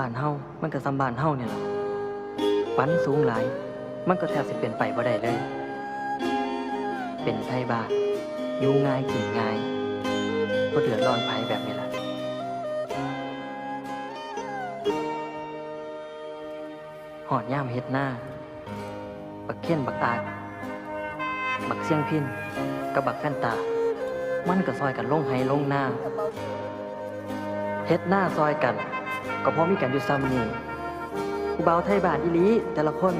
บ้านเฮามันก็ซ้ำบ้านเฮาเนี่ยล่ะฝันสูงหลายมันก็แทบสิเป็นไปบ่ได้เลยเป็นไทบ้านอยู่ง่ายกินง่ายบ่เดือดร้อนไผแบบนี้ล่ะหอดย่ามเฮ็ดหน้าบักเค้นบักอาดบักเสี่ยงพินกับบักแฟนตามันก็ซอยกันลงไห้ลงหน้าเฮ็ดหน้าซอยกันก็เพราะมีกันอยู่ซ้ำนี่ผู้บ่าวไทยบ้านอีหลีแต่ละคน